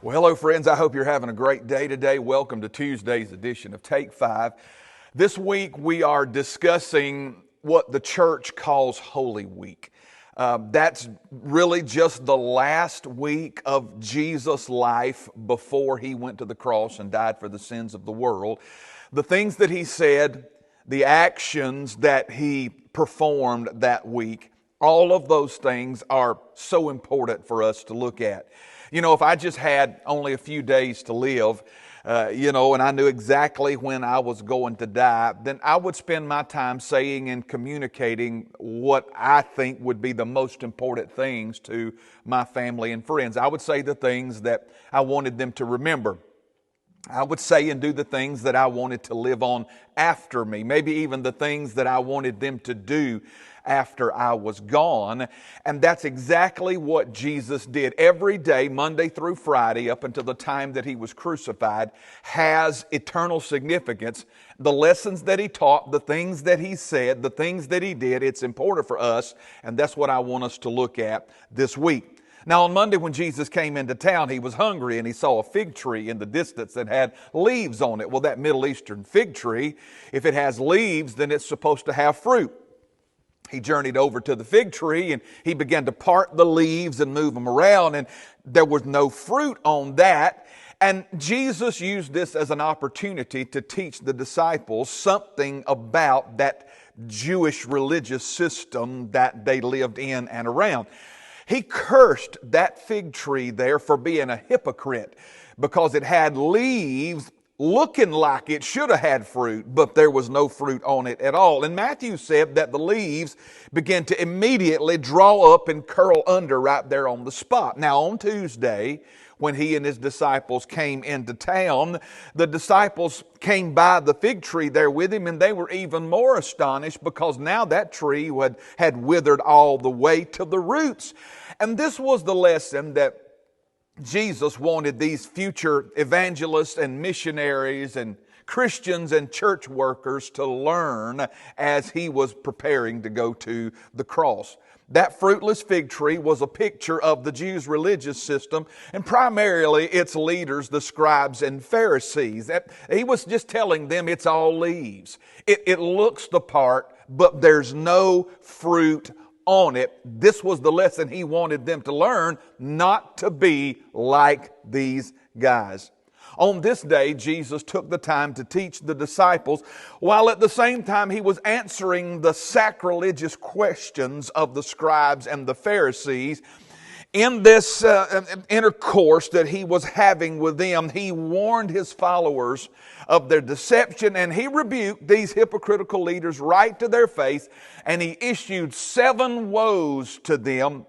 Well, hello, friends. I hope you're having a great day today. Welcome to Tuesday's edition of Take 5. This week, we are discussing what the church calls Holy Week. That's really just the last week of Jesus' life before he went to the cross and died for the sins of the world. The things that he said, the actions that he performed that week, all of those things are so important for us to look at. You know, if I just had only a few days to live, and I knew exactly when I was going to die, then I would spend my time saying and communicating what I think would be the most important things to my family and friends. I would say the things that I wanted them to remember. I would say and do the things that I wanted to live on after me, maybe even the things that I wanted them to do after I was gone. And that's exactly what Jesus did. Every day, Monday through Friday, up until the time that he was crucified, has eternal significance. The lessons that he taught, the things that he said, the things that he did, it's important for us, and that's what I want us to look at this week. Now, on Monday when Jesus came into town, he was hungry and he saw a fig tree in the distance that had leaves on it. Well, that Middle Eastern fig tree, if it has leaves, then it's supposed to have fruit. He journeyed over to the fig tree and he began to part the leaves and move them around, and there was no fruit on that. And Jesus used this as an opportunity to teach the disciples something about that Jewish religious system that they lived in and around. He cursed that fig tree there for being a hypocrite because it had leaves looking like it should have had fruit, but there was no fruit on it at all. And Matthew said that the leaves began to immediately draw up and curl under right there on the spot. Now on Tuesday, when he and his disciples came into town, the disciples came by the fig tree there with him, and they were even more astonished because now that tree had withered all the way to the roots. And this was the lesson that Jesus wanted these future evangelists and missionaries and Christians and church workers to learn as he was preparing to go to the cross. That fruitless fig tree was a picture of the Jews' religious system, and primarily its leaders, the scribes and Pharisees. He was just telling them it's all leaves. It looks the part, but there's no fruit on it. This was the lesson he wanted them to learn, not to be like these guys. On this day, Jesus took the time to teach the disciples, while at the same time he was answering the sacrilegious questions of the scribes and the Pharisees. In this intercourse that he was having with them, he warned his followers of their deception, and he rebuked these hypocritical leaders right to their face, and he issued 7 woes to them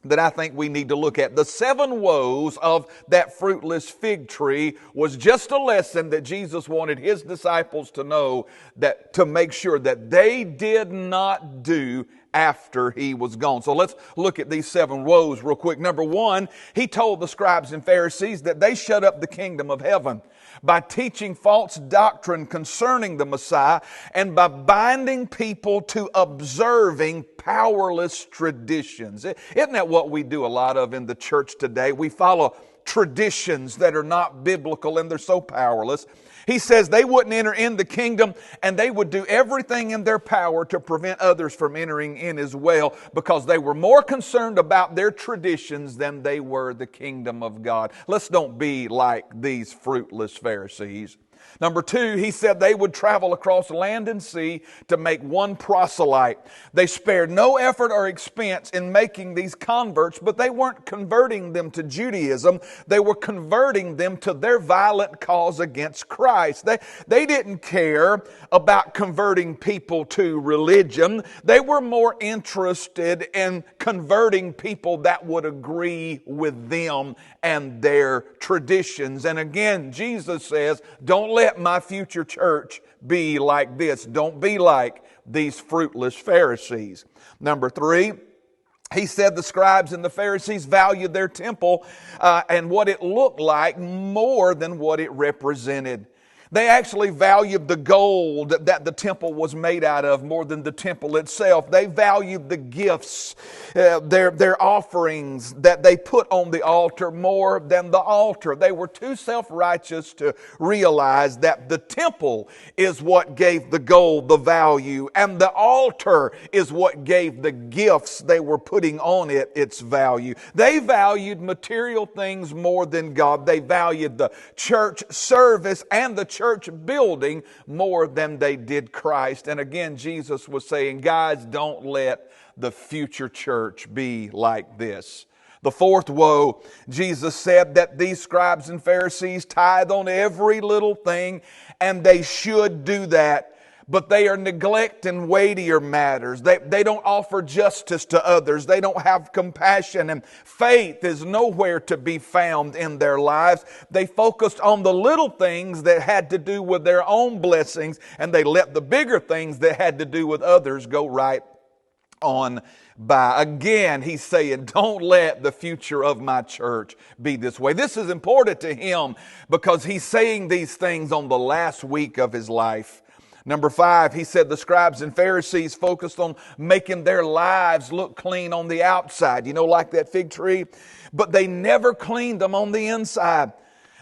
that I think we need to look at. The 7 woes of that fruitless fig tree was just a lesson that Jesus wanted his disciples to know, that to make sure that they did not do after he was gone. So let's look at these 7 woes real quick. Number 1, he told the scribes and Pharisees that they shut up the kingdom of heaven by teaching false doctrine concerning the Messiah and by binding people to observing powerless traditions. Isn't that what we do a lot of in the church today? We follow traditions that are not biblical and they're so powerless. He says they wouldn't enter in the kingdom, and they would do everything in their power to prevent others from entering in as well, because they were more concerned about their traditions than they were the kingdom of God. Let's don't be like these fruitless Pharisees. Number 2, he said they would travel across land and sea to make one proselyte. They spared no effort or expense in making these converts, but they weren't converting them to Judaism. They were converting them to their violent cause against Christ. They didn't care about converting people to religion. They were more interested in converting people that would agree with them and their traditions. And again, Jesus says, don't let my future church be like this. Don't be like these fruitless Pharisees. Number 3, he said the scribes and the Pharisees valued their temple and what it looked like more than what it represented. They actually valued the gold that the temple was made out of more than the temple itself. They valued the gifts, their offerings that they put on the altar more than the altar. They were too self-righteous to realize that the temple is what gave the gold the value, and the altar is what gave the gifts they were putting on it its value. They valued material things more than God. They valued the church service and the church building more than they did Christ. And again, Jesus was saying, guys, don't let the future church be like this. The fourth woe, Jesus said that these scribes and Pharisees tithe on every little thing, and they should do that. But they are neglecting weightier matters. They don't offer justice to others. They don't have compassion, and faith is nowhere to be found in their lives. They focused on the little things that had to do with their own blessings, and they let the bigger things that had to do with others go right on by. Again, he's saying, don't let the future of my church be this way. This is important to him because he's saying these things on the last week of his life. Number 5, he said the scribes and Pharisees focused on making their lives look clean on the outside, like that fig tree, but they never cleaned them on the inside.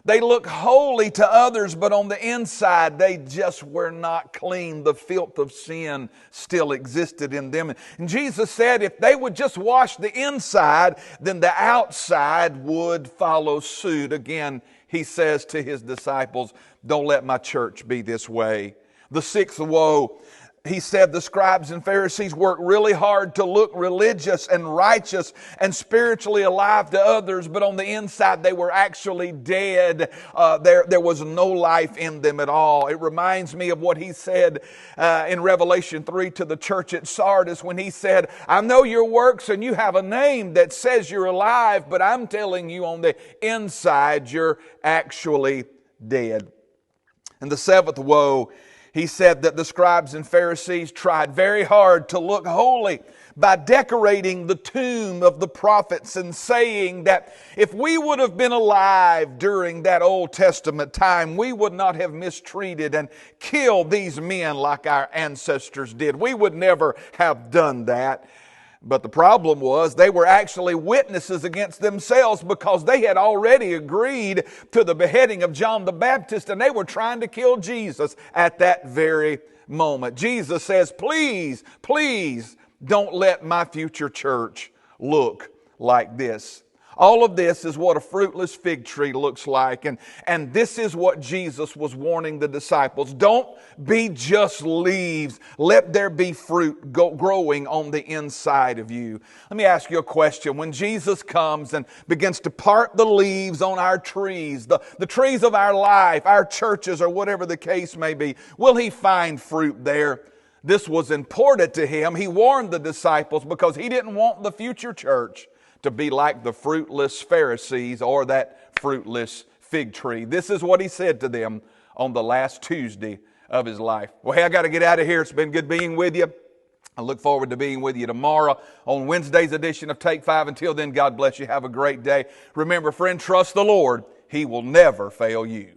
They look holy to others, but on the inside, they just were not clean. The filth of sin still existed in them. And Jesus said if they would just wash the inside, then the outside would follow suit. Again, he says to his disciples, don't let my church be this way. The sixth woe, he said the scribes and Pharisees worked really hard to look religious and righteous and spiritually alive to others, but on the inside they were actually dead. There was no life in them at all. It reminds me of what he said in Revelation 3 to the church at Sardis when he said, I know your works and you have a name that says you're alive, but I'm telling you on the inside you're actually dead. And the seventh woe, he said that the scribes and Pharisees tried very hard to look holy by decorating the tomb of the prophets and saying that if we would have been alive during that Old Testament time, we would not have mistreated and killed these men like our ancestors did. We would never have done that. But the problem was they were actually witnesses against themselves because they had already agreed to the beheading of John the Baptist, and they were trying to kill Jesus at that very moment. Jesus says, please, please don't let my future church look like this. All of this is what a fruitless fig tree looks like. And this is what Jesus was warning the disciples. Don't be just leaves. Let there be fruit growing on the inside of you. Let me ask you a question. When Jesus comes and begins to part the leaves on our trees, the trees of our life, our churches, or whatever the case may be, will He find fruit there? This was important to Him. He warned the disciples because He didn't want the future church to be like the fruitless Pharisees or that fruitless fig tree. This is what He said to them on the last Tuesday of His life. Well, hey, I got to get out of here. It's been good being with you. I look forward to being with you tomorrow on Wednesday's edition of Take 5. Until then, God bless you. Have a great day. Remember, friend, trust the Lord. He will never fail you.